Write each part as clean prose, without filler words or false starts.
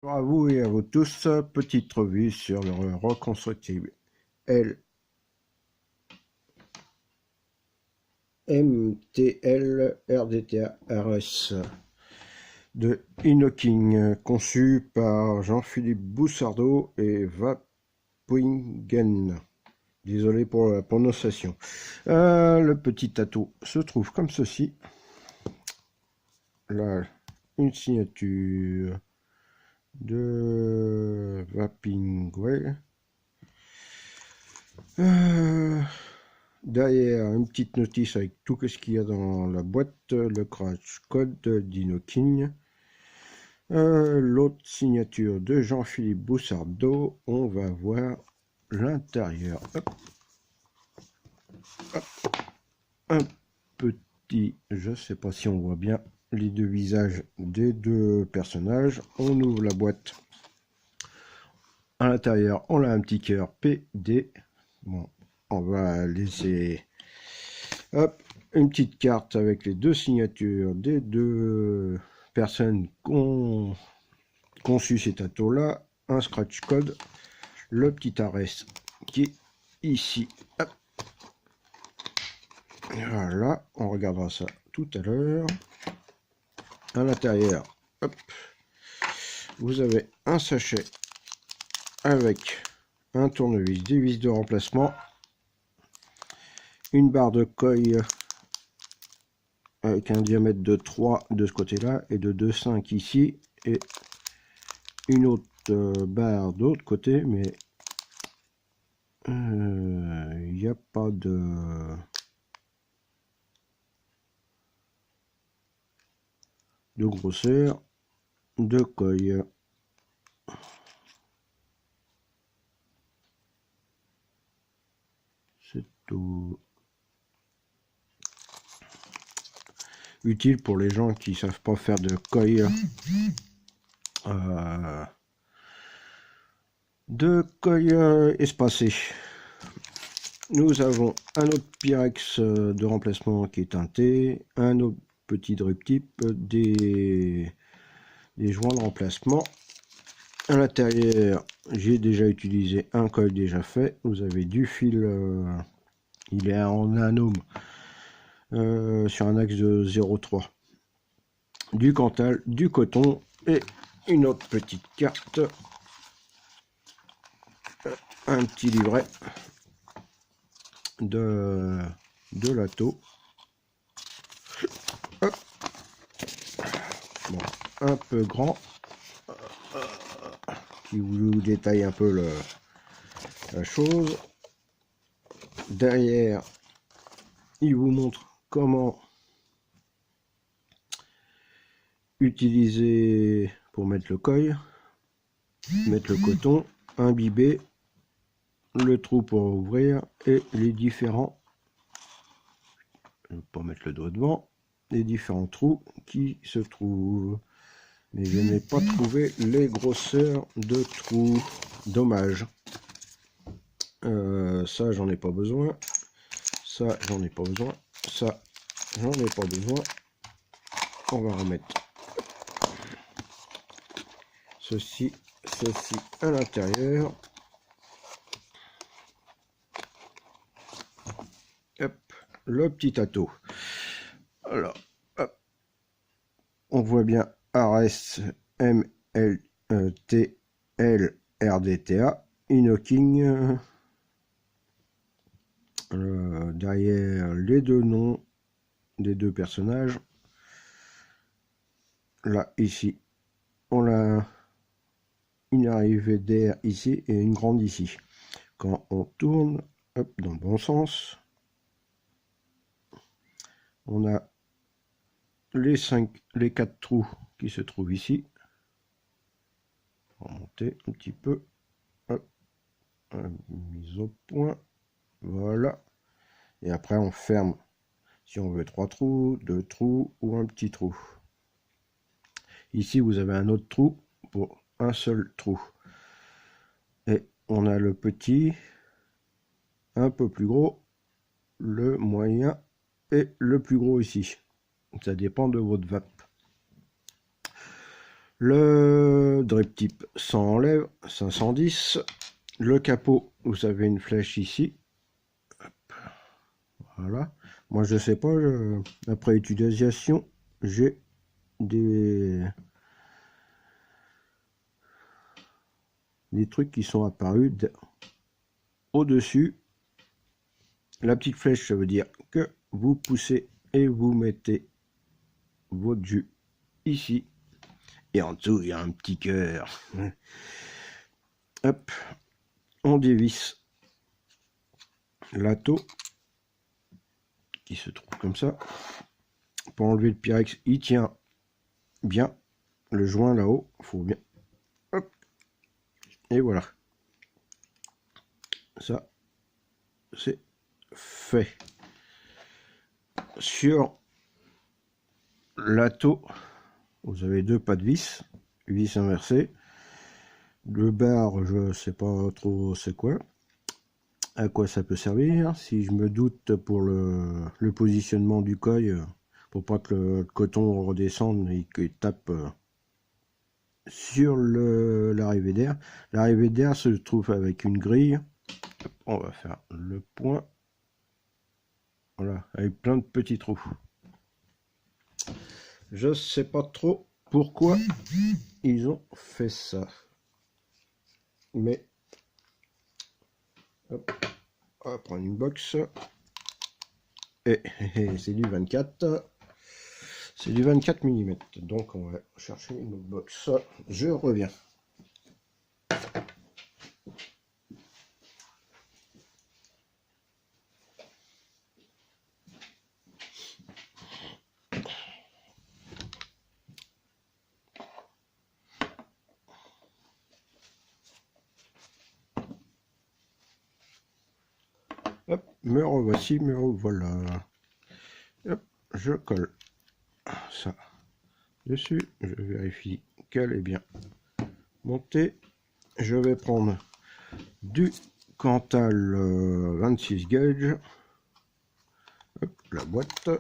Bonjour à vous et à vous tous, petite revue sur le reconstructible MTL RDTA RS de Inoking, conçu par Jean-Philippe Boussardeau et Vapwingen. Désolé pour la prononciation. Le petit atout se trouve comme ceci. Là, une signature de Vapwingen. Derrière, une petite notice avec tout ce qu'il y a dans la boîte, le crash code d'Inoking. L'autre signature de Jean-Philippe Boussardeau. On va voir l'intérieur. Un petit, je sais pas si on voit bien les deux visages des deux personnages. On ouvre la boîte. À l'intérieur, on a un petit cœur PD. Bon, on va laisser... Hop, une petite carte avec les deux signatures des deux personnes qui ont conçu cet atout-là. Un scratch code. Le petit arrest qui est ici. Hop. Voilà, on regardera ça tout à l'heure. À l'intérieur, hop, vous avez un sachet avec un tournevis, des vis de remplacement, une barre de coille avec un diamètre de 3 de ce côté-là et de 2,5 ici, et une autre barre de l'autre côté, mais il n'y a pas de grosseur de coille. C'est tout. Utile pour les gens qui savent pas faire de coille espacée. Nous avons un autre Pyrex de remplacement qui est teinté, un autre petit drip tip, des joints de remplacement. À l'intérieur, j'ai déjà utilisé un coil déjà fait. Vous avez du fil, il est en anome sur un axe de 0,3. Du Cantal, du coton et une autre petite carte, un petit livret de l'atto. Bon, un peu grand, qui vous détaille un peu la chose. Derrière, il vous montre comment utiliser pour mettre le coil, mettre le coton, imbiber, le trou pour ouvrir et les différents, pour mettre le doigt devant, les différents trous qui se trouvent. Mais je n'ai pas trouvé les grosseurs de trous, dommage. Ça j'en ai pas besoin, ça j'en ai pas besoin, ça j'en ai pas besoin. On va remettre ceci à l'intérieur. Hop, le petit atout. Alors, hop, on voit bien RS MLT LRDTA Inoking. Derrière les deux noms des deux personnages. Là, ici, on a une arrivée d'air ici et une grande ici. Quand on tourne, hop, dans le bon sens, on a les 4 trous qui se trouvent ici. On va monter un petit peu. Hop, mise au point. Voilà. Et après, on ferme si on veut 3 trous, 2 trous ou un petit trou. Ici, vous avez un autre trou pour un seul trou. Et on a le petit, un peu plus gros, le moyen et le plus gros ici. Ça dépend de votre vape. Le drip tip s'enlève, 510. Le capot, vous avez une flèche ici. Hop. Voilà. Moi, je sais pas, après utilisation, j'ai des trucs qui sont apparus au-dessus. La petite flèche, ça veut dire que vous poussez et vous mettez votre jus ici. Et en dessous, il y a un petit cœur. Hop, on dévisse la taux qui se trouve comme ça. Pour enlever le Pyrex, il tient bien. Le joint là-haut, il faut bien. Hop, et voilà. Ça, c'est fait. Sur la taux, vous avez deux pas de vis, vis inversée. Le bar, je sais pas trop c'est quoi, à quoi ça peut servir. Si je me doute pour le positionnement du coil, pour pas que le coton redescende et qu'il tape sur l'arrivée d'air. L'arrivée d'air se trouve avec une grille. On va faire le point. Voilà, avec plein de petits trous. Je sais pas trop pourquoi ils ont fait ça. Mais hop, on va prendre une box. Et c'est du 24. C'est du 24 mm. Donc on va chercher une autre box. Je reviens. Hop, me revoici, me revoilà. Hop, je colle ça dessus. Je vérifie qu'elle est bien montée. Je vais prendre du Cantal 26 gauge. Hop, la boîte.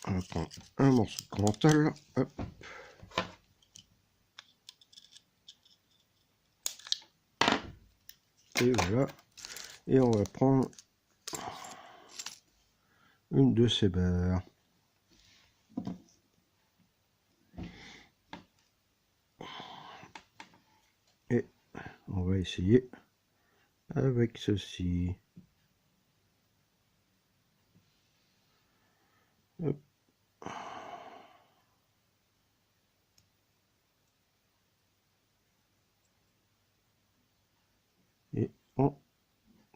On va prendre un morceau de Cantal. Hop. Et voilà. Et on va prendre une de ces barres. Et on va essayer avec ceci. Hop. Et on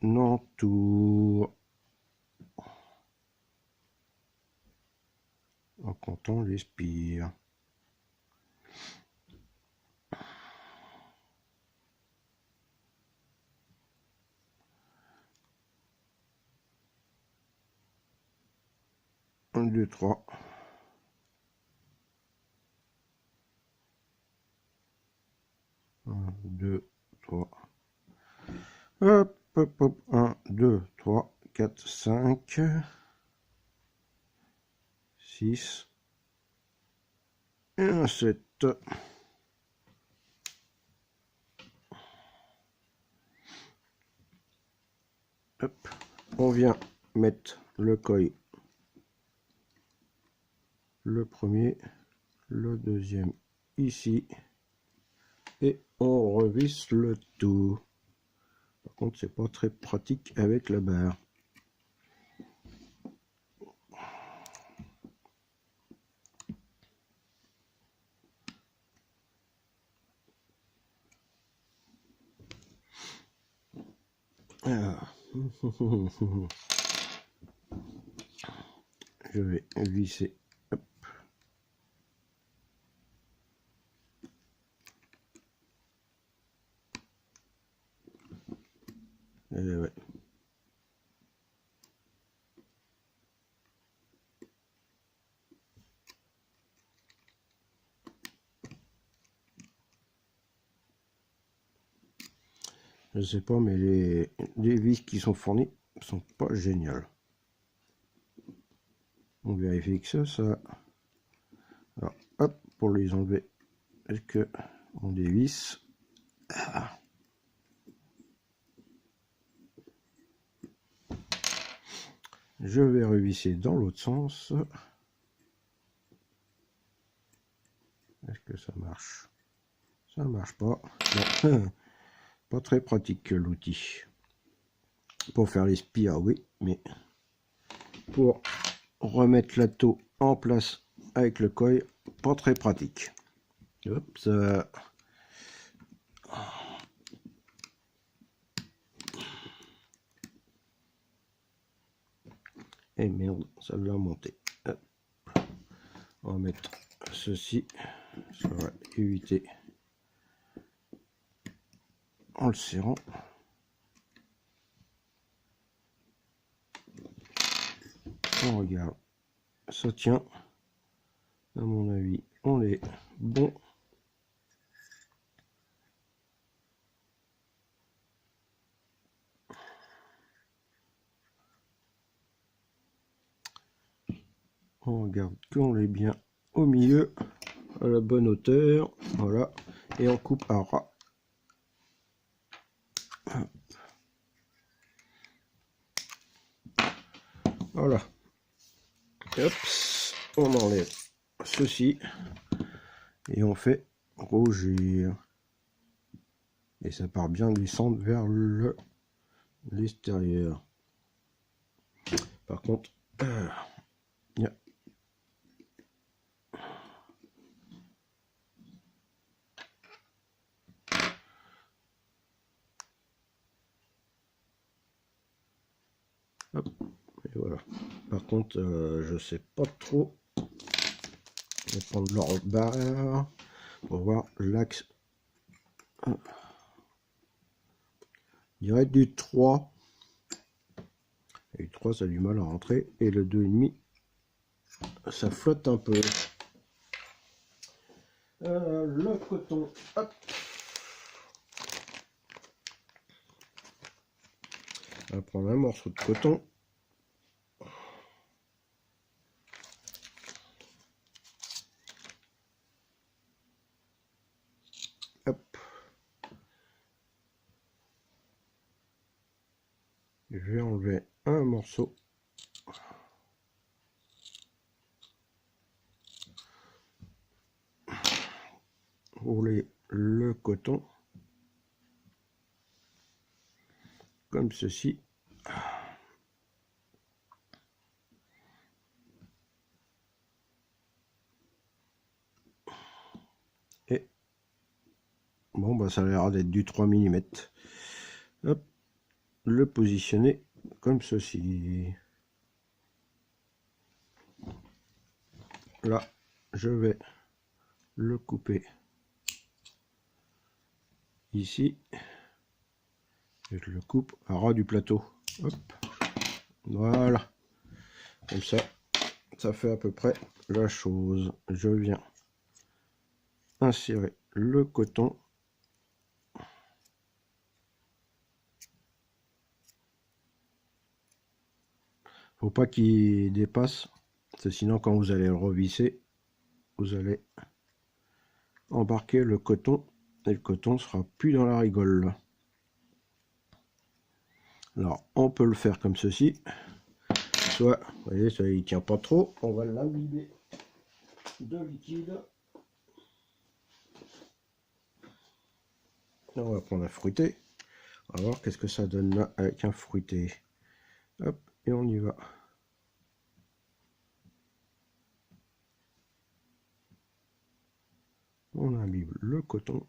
entoure en comptant les spires. Un, deux, trois. Un, deux, trois. Hop, hop, hop. 1, 2, 3, 4, 5, 6 et un 7. Hop. On vient mettre le coil, le premier, le deuxième ici, et on revisse le tout. Par contre, c'est pas très pratique avec la barre. Alors. Je vais visser. Hop. Ouais. Je sais pas, mais les vis qui sont fournies sont pas géniales. On vérifie que ça. Alors, hop, pour les enlever, est-ce que on dévisse? Je vais revisser dans l'autre sens. Est-ce que ça marche? Ça marche pas. Non. Pas très pratique l'outil. Pour faire les spires, oui, mais pour remettre la taux en place avec le coil, pas très pratique. Hop, ça... Et merde, ça l'a monté. Hop. On va mettre ceci, ça va éviter en le serrant. On regarde, ça tient. À mon avis, on est bon. On regarde qu'on est bien au milieu, à la bonne hauteur. Voilà, et on coupe à ras. Voilà. Hop, on enlève ceci et on fait rougir. Et ça part bien descendre vers l'extérieur. Par contre, yeah. Hop, et voilà. Par contre, je sais pas trop. Je vais prendre l'ordre barre pour voir l'axe. Je dirais du 3. Et le 3, ça a du mal à rentrer. Et le 2,5, ça flotte un peu. Le coton, hop. On va prendre un morceau de coton. Hop. Je vais enlever un morceau. Rouler le coton. Comme ceci. Et bon, bah, ça a l'air d'être du 3 mm. Hop, le positionner comme ceci. Là, je vais le couper ici. Et je le coupe à ras du plateau. Hop, voilà. Comme ça fait à peu près la chose. Je viens insérer le coton. Faut pas qu'il dépasse, sinon quand vous allez le revisser, vous allez embarquer le coton et le coton sera plus dans la rigole. Alors on peut le faire comme ceci, soit, vous voyez, ça il tient pas trop, on va l'imbiber de liquide. On va prendre un fruité, on va voir qu'est-ce que ça donne là avec un fruité. Hop, et on y va. On imbibe le coton.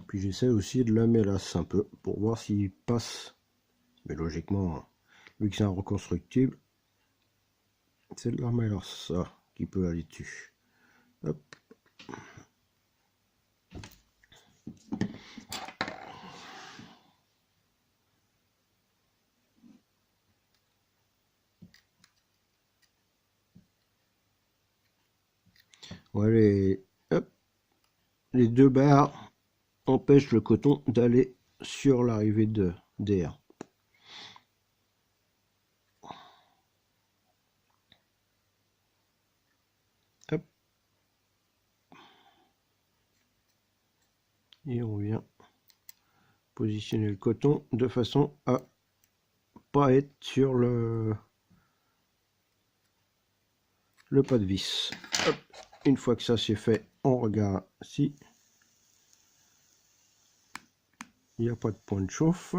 Puis j'essaie aussi de la mélasse un peu pour voir s'il passe. Mais logiquement, vu que c'est un reconstructible, c'est de la mélasse ça qui peut aller dessus. Hop. Ouais, les deux barres empêchent le coton d'aller sur l'arrivée d'air. Hop. Et on vient positionner le coton de façon à pas être sur le pas de vis. Hop. Une fois que ça c'est fait, on regarde si il n'y a pas de point de chauffe.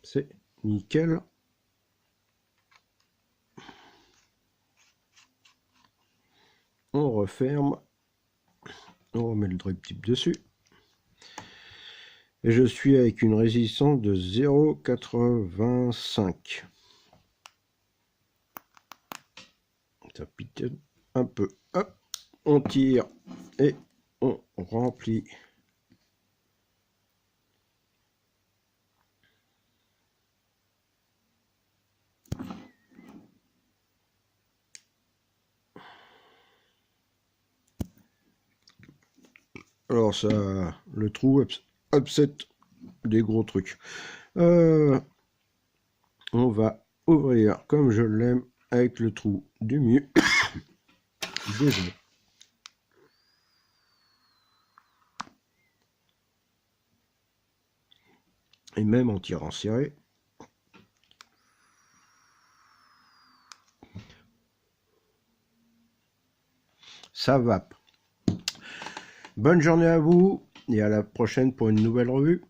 C'est nickel. On referme. On remet le drip tip dessus. Et je suis avec une résistance de 0,85. Ça pique un peu. Hop, on tire et on remplit. Alors ça, le trou upset des gros trucs. On va ouvrir comme je l'aime avec le trou du mieux. Désolé. Et même en tirant serré. Ça va. Bonne journée à vous et à la prochaine pour une nouvelle revue.